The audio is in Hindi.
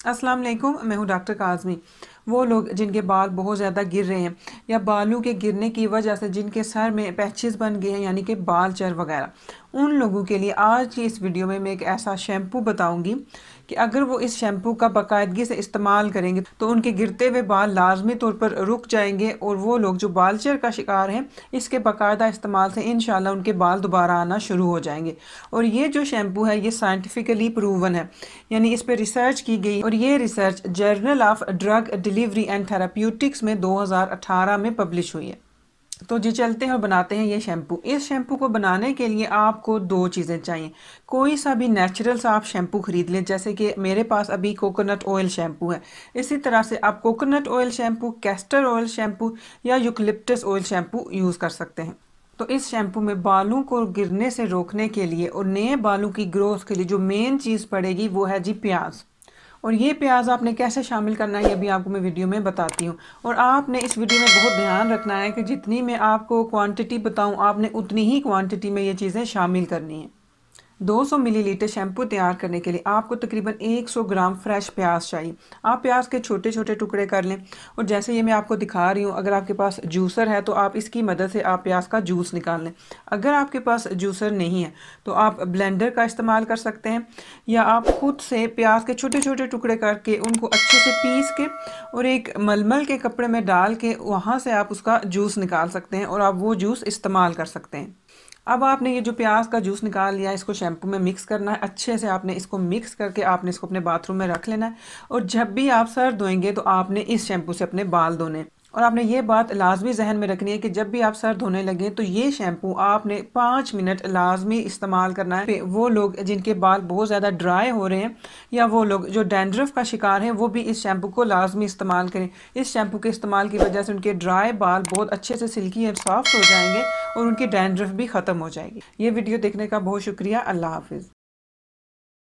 अस्सलाम वालेकुम, मैं हूँ डॉक्टर काज़मी। वो लोग जिनके बाल बहुत ज़्यादा गिर रहे हैं या बालों के गिरने की वजह से जिनके सर में पैचेस बन गए हैं यानी कि बाल चर वगैरह, उन लोगों के लिए आज की इस वीडियो में मैं एक ऐसा शैम्पू बताऊंगी कि अगर वो इस शैम्पू का बाकायदगी से इस्तेमाल करेंगे तो उनके गिरते हुए बाल लाजमी तौर पर रुक जाएंगे और वो लोग जो बाल चर का शिकार हैं इसके बाकायदा इस्तेमाल से इंशाल्लाह उनके बाल दोबारा आना शुरू हो जाएंगे। और ये जो शैम्पू है ये साइंटिफिकली प्रूवन है, यानी इस पर रिसर्च की गई और ये research journal of drug delivery and therapeutics में 2018 में पब्लिश हुई है। तो जी चलते हैं और बनाते हैं ये शैम्पू। इस शैम्पू को बनाने के लिए आपको दो चीज़ें चाहिए। कोई सा भी नेचुरल सा आप शैम्पू खरीद लें, जैसे कि मेरे पास अभी कोकोनट ऑयल शैम्पू है। इसी तरह से आप coconut oil shampoo, castor oil shampoo या यूकलिप्टस ऑयल शैम्पू यूज़ कर सकते हैं। तो इस शैम्पू में बालों को गिरने से रोकने के लिए और नए बालों की ग्रोथ के लिए जो मेन चीज़ पड़ेगी वो है जी प्याज। और ये प्याज आपने कैसे शामिल करना है ये भी आपको मैं वीडियो में बताती हूँ। और आपने इस वीडियो में बहुत ध्यान रखना है कि जितनी मैं आपको क्वांटिटी बताऊँ आपने उतनी ही क्वांटिटी में ये चीज़ें शामिल करनी है। 200 मिलीलीटर शैम्पू तैयार करने के लिए आपको तकरीबन 100 ग्राम फ्रेश प्याज चाहिए। आप प्याज के छोटे छोटे टुकड़े कर लें और जैसे ये मैं आपको दिखा रही हूँ, अगर आपके पास जूसर है तो आप इसकी मदद से आप प्याज का जूस निकाल लें। अगर आपके पास जूसर नहीं है तो आप ब्लेंडर का इस्तेमाल कर सकते हैं या आप खुद से प्याज के छोटे छोटे टुकड़े करके उनको अच्छे से पीस के और एक मलमल के कपड़े में डाल के वहाँ से आप उसका जूस निकाल सकते हैं और आप वो जूस इस्तेमाल कर सकते हैं। अब आपने ये जो प्याज का जूस निकाल लिया इसको शैम्पू में मिक्स करना है। अच्छे से आपने इसको मिक्स करके आपने इसको अपने बाथरूम में रख लेना है। और जब भी आप सर धोएंगे तो आपने इस शैम्पू से अपने बाल धोने हैं। और आपने ये बात लाजमी जहन में रखनी है कि जब भी आप सर धोने लगे तो ये शैम्पू आपने 5 मिनट लाजमी इस्तेमाल करना है। वो लोग जिनके बाल बहुत ज़्यादा ड्राई हो रहे हैं या वो लोग जो डैंड्रफ का शिकार हैं वो भी इस शैम्पू को लाजमी इस्तेमाल करें। इस शैम्पू के इस्तेमाल की वजह से उनके ड्राई बाल बहुत अच्छे से सिल्की और सॉफ्ट हो जाएंगे और उनकी डैंड्रफ भी ख़त्म हो जाएगी। ये वीडियो देखने का बहुत शुक्रिया। अल्लाह हाफिज़।